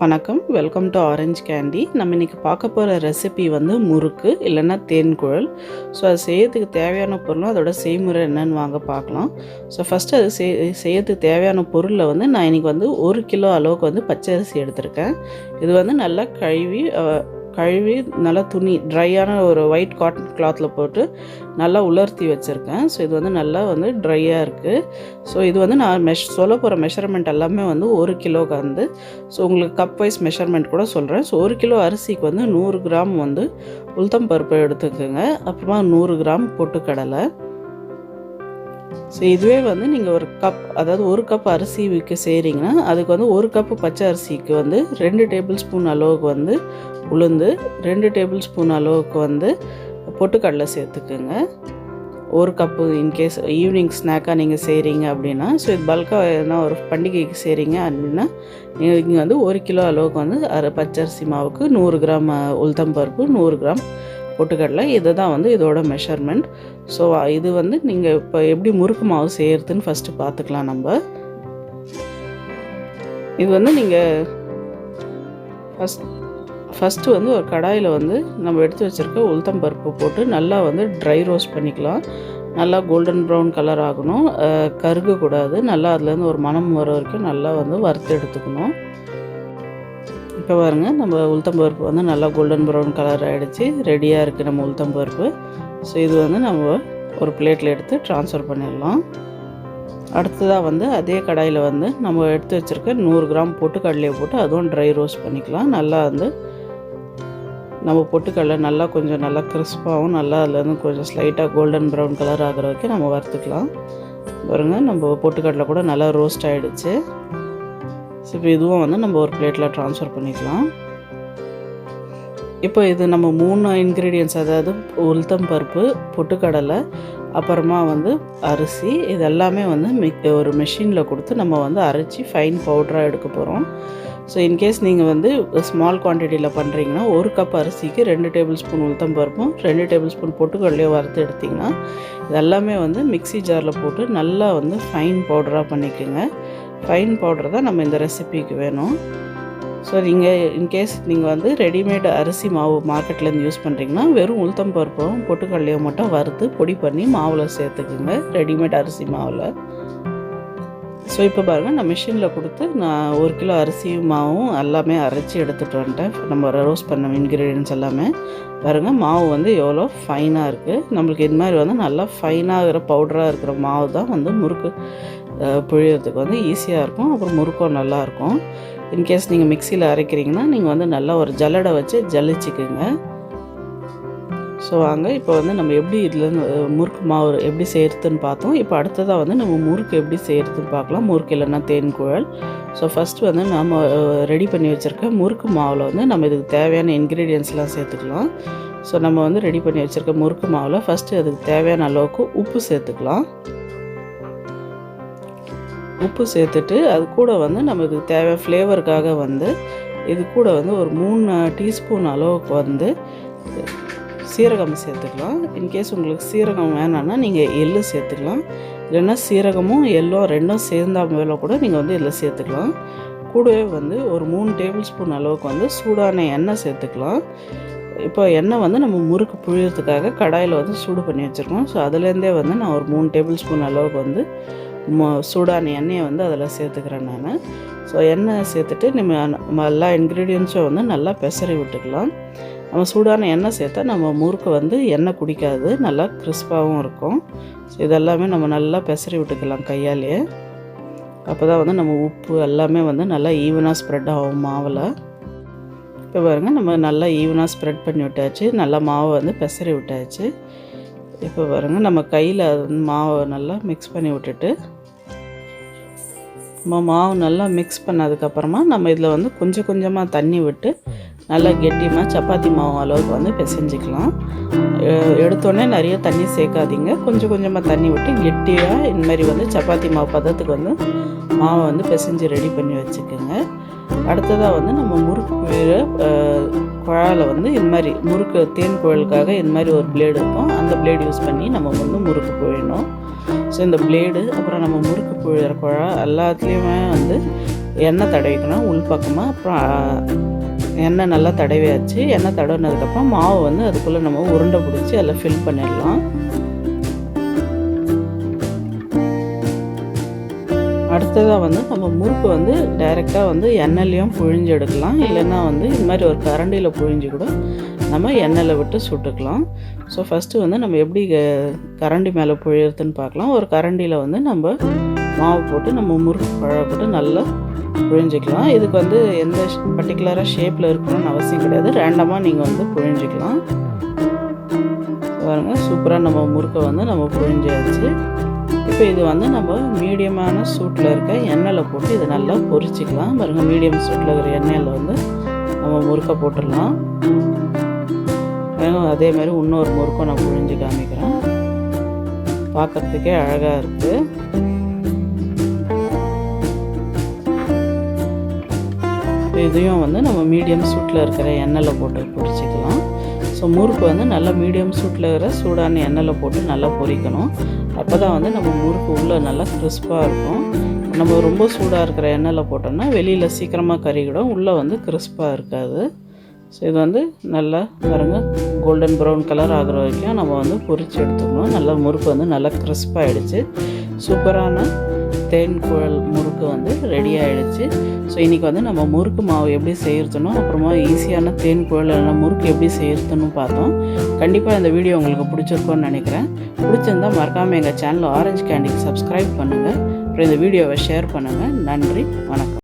வணக்கம், welcome to orange candy. நம்ம இன்றைக்கி பார்க்க போகிற ரெசிபி வந்து முறுக்கு இல்லைன்னா தேன் குழல். ஸோ அது செய்யறதுக்கு தேவையான பொருளும் அதோட செய்முறை என்னன்னு வாங்க பார்க்கலாம். ஸோ ஃபஸ்ட்டு அது செய்யறதுக்கு தேவையான பொருளில் வந்து நான் இன்றைக்கி வந்து 1 கிலோ அளவுக்கு வந்து பச்சரிசி எடுத்திருக்கேன். இது வந்து நல்லா கழுவி நல்லா துணி ட்ரையான ஒரு ஒயிட் காட்டன் கிளாத்தில் போட்டு நல்லா உலர்த்தி வச்சுருக்கேன். ஸோ இது வந்து நல்லா வந்து ட்ரையாக இருக்குது. ஸோ இது வந்து நான் சொல்ல போகிற மெஷர்மெண்ட் எல்லாமே வந்து 1 கிலோக்கு வந்து, ஸோ உங்களுக்கு கப் வைஸ் மெஷர்மெண்ட் கூட சொல்கிறேன். ஸோ 1 கிலோ அரிசிக்கு வந்து 100 கிராம் வந்து உளுத்தம் பருப்பு எடுத்துக்கோங்க. அப்புறமா 100 கிராம் பொட்டுக்கடலை. ஸோ இதுவே வந்து நீங்கள் ஒரு கப், அதாவது 1 கப் அரிசிக்கு செய்கிறீங்கன்னா அதுக்கு வந்து 1 கப்பு பச்சை அரிசிக்கு வந்து 2 டேபிள் ஸ்பூன் அளவுக்கு வந்து உளுந்து, 2 டேபிள் ஸ்பூன் அளவுக்கு வந்து பொட்டுக்கடலை சேர்த்துக்குங்க. 1 கப்பு இன்கேஸ் ஈவினிங் ஸ்நாக்காக நீங்கள் செய்கிறீங்க அப்படின்னா, ஸோ இது பல்காக எதனா ஒரு பண்டிகைக்கு செய்கிறீங்க அப்படின்னா நீங்கள் இங்கே வந்து 1 கிலோ அளவுக்கு வந்து பச்சரிசி மாவுக்கு 100 கிராம் உளுத்தம் பருப்பு, 100 கிராம் பொட்டுக்கடலை. இதை தான் வந்து இதோட மெஷர்மெண்ட். ஸோ இது வந்து நீங்கள் இப்போ எப்படி முறுக்கு மாவு செய்கிறதுன்னு ஃபஸ்ட்டு பார்த்துக்கலாம். நம்ம இது வந்து நீங்கள் ஃபஸ்ட்டு வந்து ஒரு கடாயில் வந்து நம்ம எடுத்து வச்சுருக்க உளுத்தம் பருப்பு போட்டு நல்லா வந்து ட்ரை ரோஸ்ட் பண்ணிக்கலாம். நல்லா கோல்டன் ப்ரௌன் கலர் ஆகணும், கருகக்கூடாது. நல்லா அதுலேருந்து ஒரு மணம் வர வரைக்கும் நல்லா வந்து வறுத்து எடுத்துக்கணும். இப்போ பாருங்கள், நம்ம உளுத்தம் பருப்பு வந்து நல்லா கோல்டன் ப்ரௌன் கலர் ஆகிடுச்சு, ரெடியாக இருக்குது நம்ம உளுத்தம் பருப்பு. ஸோ இது வந்து நம்ம ஒரு பிளேட்டில் எடுத்து ட்ரான்ஸ்ஃபர் பண்ணிடலாம். அடுத்ததாக வந்து அதே கடாயில் வந்து நம்ம எடுத்து வச்சுருக்க 100 கிராம் பொட்டுக்கடலையை போட்டு அதுவும் ட்ரை ரோஸ்ட் பண்ணிக்கலாம். நல்லா வந்து நம்ம பொட்டுக்கடலை நல்லா கொஞ்சம் நல்லா கிறிஸ்பாகவும் நல்லா அதுலேருந்து கொஞ்சம் ஸ்லைட்டாக கோல்டன் ப்ரௌன் கலர் ஆகிற வரைக்கும் நம்ம வறுத்துக்கலாம். பாருங்கள், நம்ம பொட்டுக்கடலை கூட நல்லா ரோஸ்ட் ஆகிடுச்சு. ஸோ இப்போ இதுவும் வந்து நம்ம ஒரு பிளேட்டில் ட்ரான்ஸ்ஃபர் பண்ணிக்கலாம். இப்போ இது நம்ம 3 இன்க்ரீடியன்ட்ஸ், அதாவது உளுத்தம் பருப்பு, பொட்டுக்கடலை, அப்புறமா வந்து அரிசி, இது எல்லாமே வந்து ஒரு மெஷினில் கொடுத்து நம்ம வந்து அரைச்சி ஃபைன் பவுடராக எடுக்க போகிறோம். ஸோ இன்கேஸ் நீங்கள் வந்து ஸ்மால் குவான்டிட்டியில் பண்ணுறீங்கன்னா 1 கப் அரிசிக்கு 2 டேபிள் ஸ்பூன் உளுத்தம் பருப்பும் 2 டேபிள் ஸ்பூன் பொட்டுக்கடலையும் வறுத்து எடுத்திங்கன்னா இது எல்லாமே வந்து மிக்ஸி ஜாரில் போட்டு நல்லா வந்து ஃபைன் பவுடராக பண்ணிக்கோங்க. ஃபைன் பவுடர் தான் நம்ம இந்த ரெசிபிக்கு வேணும். ஸோ நீங்கள் இன்கேஸ் நீங்கள் வந்து ரெடிமேட் அரிசி மாவு மார்க்கெட்லேருந்து யூஸ் பண்ணுறீங்கன்னா வெறும் உளுத்தம் பருப்பும் பொட்டுக்கடலையும் மட்டும் வறுத்து பொடி பண்ணி மாவில் சேர்த்துக்குங்க, ரெடிமேட் அரிசி மாவில். ஸோ இப்போ பாருங்கள், நான் மிஷினில் கொடுத்து நான் 1 கிலோ அரிசி மாவும் எல்லாமே அரைச்சி எடுத்துகிட்டு வந்துட்டேன். நம்ம ரோஸ்ட் பண்ண இன்க்ரீடியன்ஸ் எல்லாமே பாருங்கள், மாவு வந்து எவ்வளோ ஃபைனாக இருக்குது. நம்மளுக்கு இது மாதிரி வந்து நல்லா ஃபைனாகிற பவுடராக இருக்கிற மாவு தான் வந்து முறுக்கு புழியறதுக்கு வந்து ஈஸியாக இருக்கும். அப்புறம் முறுக்கும் நல்லாயிருக்கும். இன்கேஸ் நீங்கள் மிக்சியில் அரைக்கிறீங்கன்னா நீங்கள் வந்து நல்லா ஒரு ஜல்லடை வச்சு ஜலிச்சிக்குங்க. ஸோ வாங்க, இப்போ வந்து நம்ம எப்படி இதில் முறுக்கு மாவு எப்படி செய்கிறதுன்னு பார்த்தோம். இப்போ அடுத்ததாக வந்து நம்ம முறுக்கு எப்படி செய்கிறதுன்னு பார்க்கலாம். முறுக்கு இல்லைன்னா தேன் குழல். ஸோ ஃபஸ்ட்டு வந்து நம்ம ரெடி பண்ணி வச்சுருக்க முறுக்கு மாவில் வந்து நம்ம இதுக்கு தேவையான இன்க்ரீடியன்ஸ்லாம் சேர்த்துக்கலாம். ஸோ நம்ம வந்து ரெடி பண்ணி வச்சுருக்க முறுக்கு மாவில் ஃபஸ்ட்டு அதுக்கு தேவையான அளவுக்கு உப்பு சேர்த்துக்கலாம். உப்பு சேர்த்துட்டு அது கூட வந்து நம்ம இதுக்கு தேவை ஃப்ளேவருக்காக வந்து இது கூட வந்து ஒரு 3 டீஸ்பூன் அளவுக்கு வந்து சீரகம் சேர்த்துக்கலாம். இன்கேஸ் உங்களுக்கு சீரகம் வேணான்னா நீங்கள் எள்ளு சேர்த்துக்கலாம். இல்லைன்னா சீரகமும் எள்ளும் ரெண்டும் சேர்ந்தா மேலே கூட நீங்கள் வந்து இதில் சேர்த்துக்கலாம். கூடவே வந்து ஒரு 3 டேபிள் ஸ்பூன் அளவுக்கு வந்து சூடான எண்ணெய் சேர்த்துக்கலாம். இப்போ எண்ணெய் வந்து நம்ம முறுக்கு புழியறதுக்காக கடாயில் வந்து சூடு பண்ணி வச்சுருக்கோம். ஸோ அதுலேருந்தே வந்து நான் ஒரு 3 டேபிள் ஸ்பூன் அளவுக்கு வந்து சூடான எண்ணெயை வந்து அதில் சேர்த்துக்கிறேன் நான். ஸோ எண்ணெய் சேர்த்துட்டு நம்ம எல்லா இன்க்ரீடியன்ஸும் வந்து நல்லா பெசரி விட்டுக்கலாம். நம்ம சூடான எண்ணெய் சேர்த்தா நம்ம முறுக்கு வந்து எண்ணெய் குடிக்காது, நல்லா கிறிஸ்பாகவும் இருக்கும். ஸோ இதெல்லாமே நம்ம நல்லா பெசரி விட்டுக்கலாம் கையாலேயே. அப்போ தான் வந்து நம்ம உப்பு எல்லாமே வந்து நல்லா ஈவனாக ஸ்ப்ரெட் ஆகும் மாவில். இப்போ பாருங்கள், நம்ம நல்லா ஈவனாக ஸ்ப்ரெட் பண்ணி விட்டாச்சு, நல்லா மாவை வந்து பெசரி விட்டாச்சு. இப்போ பாருங்கள், நம்ம கையில் மாவை நல்லா மிக்ஸ் பண்ணி விட்டுட்டு மாவு நல்லா மிக்ஸ் பண்ணதுக்கப்புறமா நம்ம இதில் வந்து கொஞ்சம் கொஞ்சமாக தண்ணி விட்டு நல்லா கெட்டியமாக சப்பாத்தி மாவு அளவுக்கு வந்து பிசைஞ்சிக்கலாம். எடுத்தோடனே நிறைய தண்ணி சேர்க்காதீங்க, கொஞ்சம் கொஞ்சமாக தண்ணி விட்டு கெட்டியாக இந்தமாதிரி வந்து சப்பாத்தி மாவு பதத்துக்கு வந்து மாவை வந்து பிசைஞ்சு ரெடி பண்ணி வச்சுக்கோங்க. அடுத்ததாக வந்து நம்ம முறுக்கு புழிகிற குழாயில் வந்து இது மாதிரி முறுக்கு தேன் குழலுக்காக இது மாதிரி ஒரு பிளேடு இருக்கும். அந்த பிளேடு யூஸ் பண்ணி நம்ம வந்து முறுக்கு புழியணும். ஸோ இந்த பிளேடு அப்புறம் நம்ம முறுக்கு புழிகிற குழா எல்லாத்துலேயுமே வந்து எண்ணெய் தடவிக்கணும் உள்பக்கமாக. அப்புறம் எண்ணெய் நல்லா தடவியாச்சு. எண்ணெய் தடவினதுக்கப்புறம் மாவு வந்து அதுக்குள்ளே நம்ம உருண்டை பிடிச்சி அதில் ஃபில் பண்ணிடலாம். அடுத்ததாக வந்து நம்ம முறுக்கு வந்து டைரெக்டாக வந்து எண்ணெய்லையும் புழிஞ்சு எடுக்கலாம். இல்லைன்னா வந்து இது மாதிரி ஒரு கரண்டியில் புழிஞ்சு கூட நம்ம எண்ணெயில் விட்டு சுட்டுக்கலாம். ஸோ ஃபஸ்ட்டு வந்து நம்ம எப்படி கரண்டி மேலே புழியறதுன்னு பார்க்கலாம். ஒரு கரண்டியில் வந்து நம்ம மாவு போட்டு நம்ம முறுக்கு பழ போட்டு நல்லா புழிஞ்சிக்கலாம். இதுக்கு வந்து எந்த பர்டிகுலராக ஷேப்பில் இருக்கணும்னு அவசியம் கிடையாது. ரேண்டமாக நீங்கள் வந்து புழிஞ்சிக்கலாம். பாருங்கள், சூப்பராக நம்ம முறுக்கை வந்து நம்ம புழிஞ்சாச்சு. இப்போ இது வந்து நம்ம மீடியமான சூட்டில் இருக்க எண்ணெயில் போட்டு இதை நல்லா பொரிச்சிக்கலாம். பாருங்கள், மீடியம் சூட்டில் இருக்கிற எண்ணெயில் வந்து நம்ம முறுக்கை போட்டுடலாம். அதேமாதிரி இன்னொரு முறுக்கை நான் புழிஞ்சு காமிக்கிறேன். பார்க்குறதுக்கே அழகாக இருக்குது. இதையும் வந்து நம்ம மீடியம் சூட்டில் இருக்கிற எண்ணெயில் போட்டு பொரிச்சிக்கலாம். ஸோ முறுக்கு வந்து நல்லா மீடியம் சூட்டில் இருக்கிற சூடான எண்ணெயில் போட்டு நல்லா பொரிக்கணும். அப்போ தான் வந்து நம்ம முறுக்கு உள்ளே நல்லா கிறிஸ்பாக இருக்கும். நம்ம ரொம்ப சூடாக இருக்கிற எண்ணெயில் போட்டோம்னா வெளியில் சீக்கிரமாக கறிக்கிடும், உள்ளே வந்து கிறிஸ்பாக இருக்காது. ஸோ இது வந்து நல்லா பாருங்கள், கோல்டன் ப்ரௌன் கலர் ஆகிற வரைக்கும் நம்ம வந்து பொரித்து எடுத்துக்கணும். நல்லா முறுக்கு வந்து நல்லா கிறிஸ்பாகிடுச்சு. சூப்பரான தேன் குழல் முறுக்கு வந்து ரெடி ஆகிடுச்சு. ஸோ இன்றைக்கி வந்து நம்ம முறுக்கு மாவு எப்படி செய்கிறதுனோ அப்புறமா ஈஸியான தேன் குழல் முறுக்கு எப்படி செய்கிறதுன்னு பார்த்தோம். கண்டிப்பாக இந்த வீடியோ உங்களுக்கு பிடிச்சிருக்கோன்னு நினைக்கிறேன். பிடிச்சிருந்தால் மறக்காமல் எங்கள் சேனல் ஆரஞ்சு கேண்டிக்கு சப்ஸ்கிரைப் பண்ணுங்கள். அப்புறம் இந்த வீடியோவை ஷேர் பண்ணுங்கள். நன்றி, வணக்கம்.